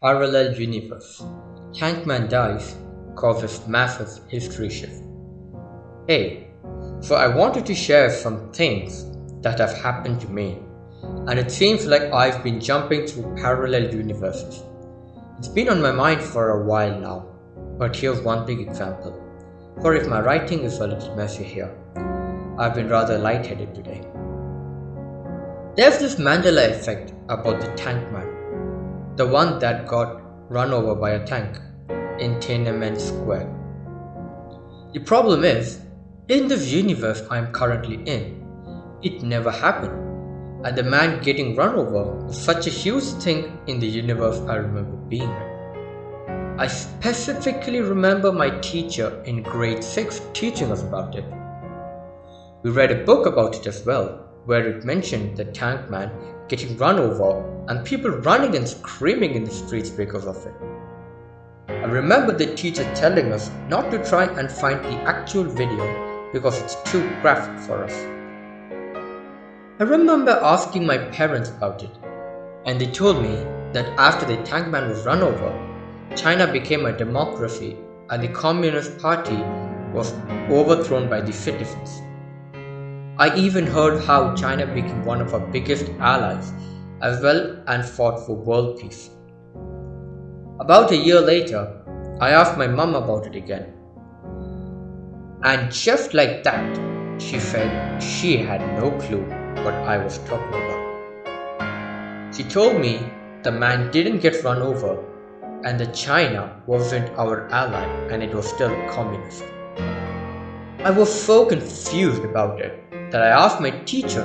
Parallel universe. Tankman dies, causes massive history shift. Hey, so I wanted to share some things that have happened to me, and it seems like I've been jumping through parallel universes. It's been on my mind for a while now, but here's one big example. Sorry if my writing is a little messy here. I've been rather lightheaded today. There's this Mandela effect about the Tankman, the one that got run over by a tank in Tiananmen Square. The problem is, in this universe I'm currently in, it never happened, and the man getting run over was such a huge thing in the universe I remember being in. I specifically remember my teacher in grade 6 teaching us about it. We read a book about it as well, where it mentioned the tank man getting run over and people running and screaming in the streets because of it. I remember the teacher telling us not to try and find the actual video because it's too graphic for us. I remember asking my parents about it, and they told me that after the tank man was run over, China became a democracy and the Communist Party was overthrown by the citizens. I even heard how China became one of our biggest allies as well and fought for world peace. About a year later, I asked my mum about it again. And just like that, she said she had no clue what I was talking about. She told me the man didn't get run over and that China wasn't our ally and it was still communist. I was so confused about it that I asked my teacher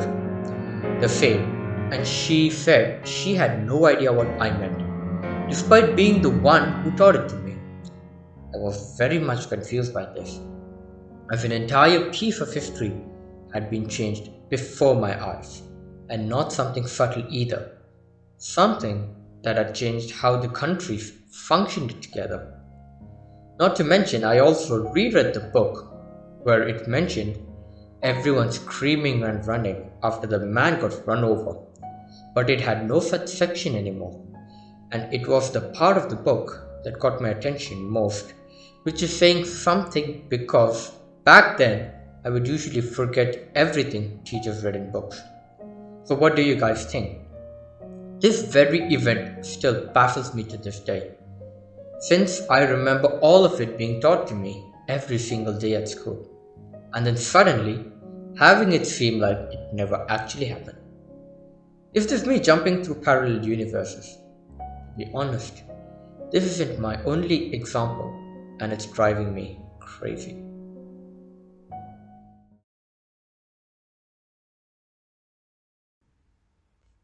the same, and she said she had no idea what I meant, despite being the one who taught it to me. I was very much confused by this, as an entire piece of history had been changed before my eyes, and not something subtle either, something that had changed how the countries functioned together. Not to mention, I also reread the book where it mentioned everyone screaming and running after the man got run over, but it had no such section anymore, and it was the part of the book that got my attention most, which is saying something because back then I would usually forget everything teachers read in books. So what do you guys think? This very event still baffles me to this day, since I remember all of it being taught to me every single day at school, and then suddenly having it seem like it never actually happened. Is this me jumping through parallel universes? To be honest, this isn't my only example, and it's driving me crazy.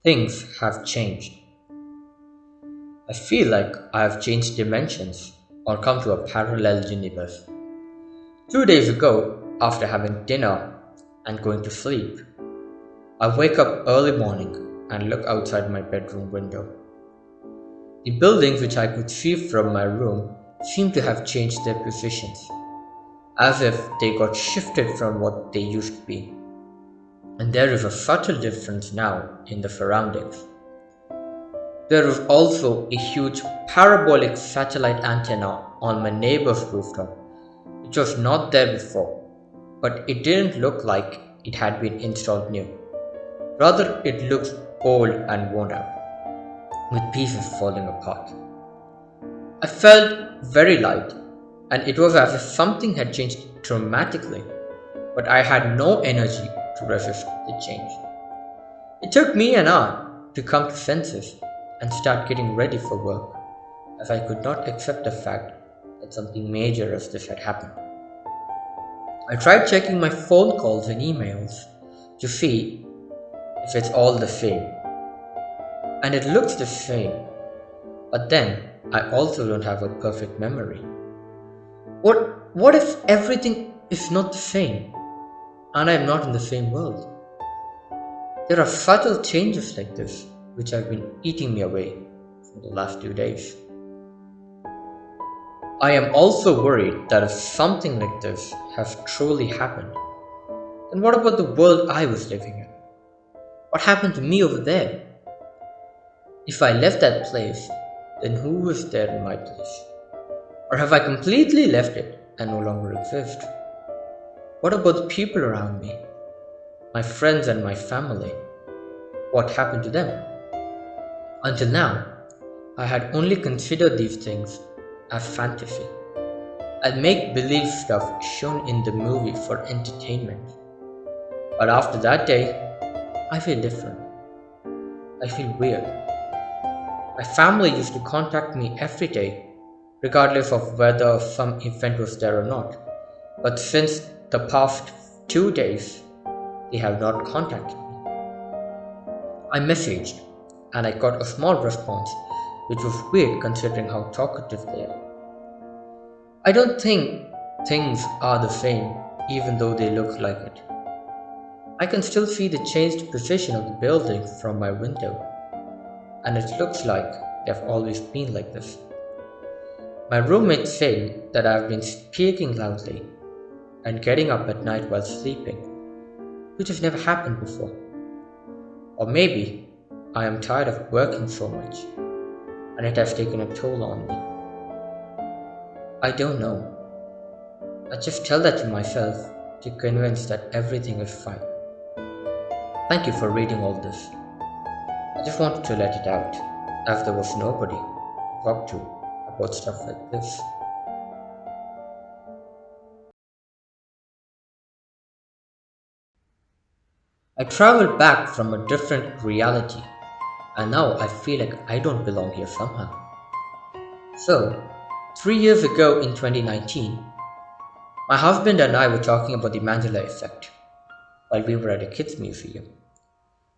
Things have changed. I feel like I have changed dimensions or come to a parallel universe. 2 days ago, after having dinner and going to sleep, I wake up early morning and look outside my bedroom window. The buildings which I could see from my room seem to have changed their positions, as if they got shifted from what they used to be. And there is a subtle difference now in the surroundings. There is also a huge parabolic satellite antenna on my neighbor's rooftop, which was not there before, but it didn't look like it had been installed new. Rather, it looks old and worn out, with pieces falling apart. I felt very light, and it was as if something had changed dramatically, but I had no energy to resist the change. It took me an hour to come to senses and start getting ready for work, as I could not accept the fact that something major as this had happened. I tried checking my phone calls and emails to see if it's all the same, and it looks the same, but then I also don't have a perfect memory. What if everything is not the same, and I am not in the same world? There are subtle changes like this which have been eating me away for the last 2 days. I am also worried that if something like this has truly happened, then what about the world I was living in? What happened to me over there? If I left that place, then who was there in my place? Or have I completely left it and no longer exist? What about the people around me? My friends and my family? What happened to them? Until now, I had only considered these things as fantasy, as make-believe stuff shown in the movie for entertainment. But after that day, I feel different. I feel weird. My family used to contact me every day, regardless of whether some event was there or not. But since the past 2 days, they have not contacted me. I messaged and I got a small response, which was weird considering how talkative they are. I don't think things are the same, even though they look like it. I can still see the changed position of the building from my window, and it looks like they've always been like this. My roommates say that I've been speaking loudly and getting up at night while sleeping, which has never happened before. Or maybe I am tired of working so much, and it has taken a toll on me. I don't know. I just tell that to myself to convince that everything is fine. Thank you for reading all this. I just wanted to let it out, as there was nobody to talk to about stuff like this. I traveled back from a different reality, and now I feel like I don't belong here somehow. So, 3 years ago in 2019, my husband and I were talking about the Mandela effect while we were at a kids' museum.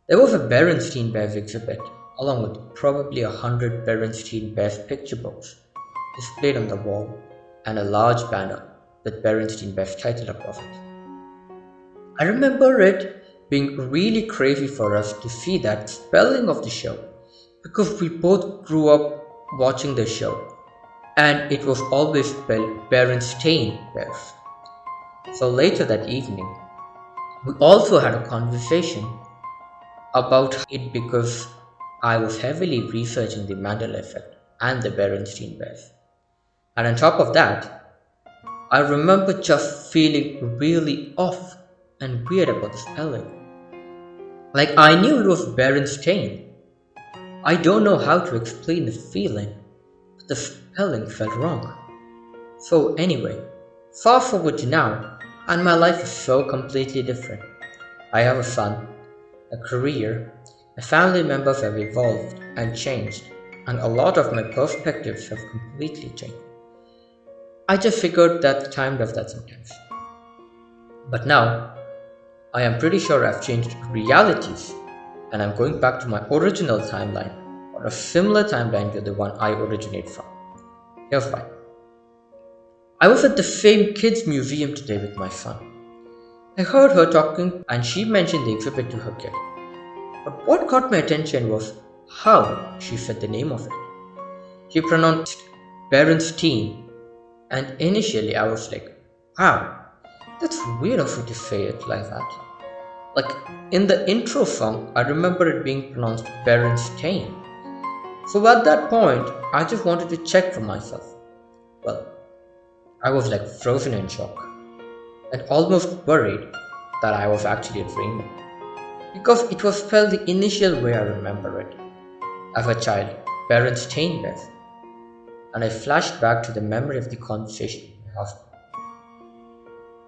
There was a Berenstein Bears exhibit, along with probably 100 Berenstein Bears picture books displayed on the wall and a large banner with Berenstein Bears title above it. I remember it being really crazy for us to see that spelling of the show because we both grew up watching the show and it was always spelled Berenstain Bears. So later that evening, we also had a conversation about it because I was heavily researching the Mandela effect and the Berenstein Bears. And on top of that, I remember just feeling really off and weird about the spelling. Like I knew it was Berenstain. I don't know how to explain the feeling, but the spelling felt wrong. So anyway, fast forward to now, and my life is so completely different. I have a son, a career, my family members have evolved and changed, and a lot of my perspectives have completely changed. I just figured that time does that sometimes. But now, I am pretty sure I've changed realities, and I'm going back to my original timeline, or a similar timeline to the one I originate from. Here's why. I was at the same kids' museum today with my son. I heard her talking and she mentioned the exhibit to her kid. But what caught my attention was how she said the name of it. She pronounced Berenstein, and initially I was like, wow, that's weird of her to say it like that. Like in the intro song, I remember it being pronounced Berenstain. So at that point, I just wanted to check for myself. Well, I was like frozen in shock and almost worried that I was actually dreaming. Because it was spelled the initial way I remember it. As a child, Berenstain Bears. And I flashed back to the memory of the conversation with my husband.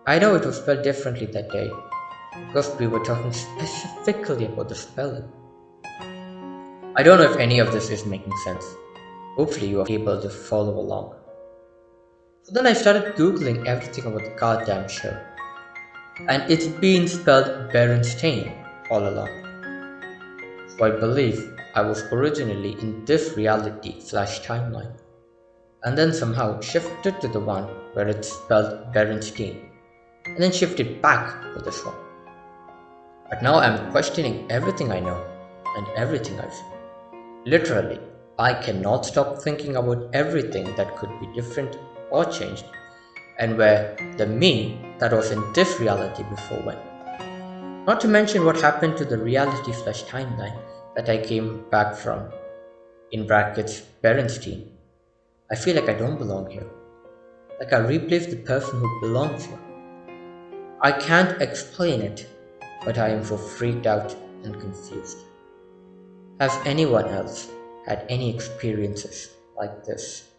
I know it was spelled differently that day because we were talking specifically about the spelling. I don't know if any of this is making sense. Hopefully you are able to follow along. So then I started googling everything about the goddamn show. And it's been spelled Berenstain all along. So I believe I was originally in this reality/timeline, and then somehow shifted to the one where it's spelled Berenstein, and then shifted back to this one. But now I'm questioning everything I know and everything I've seen. Literally, I cannot stop thinking about everything that could be different or changed, and where the me that was in this reality before went. Not to mention what happened to the reality/timeline that I came back from in brackets Berenstein, I feel like I don't belong here. Like I replaced the person who belongs here. I can't explain it, but I am so freaked out and confused. Has anyone else had any experiences like this?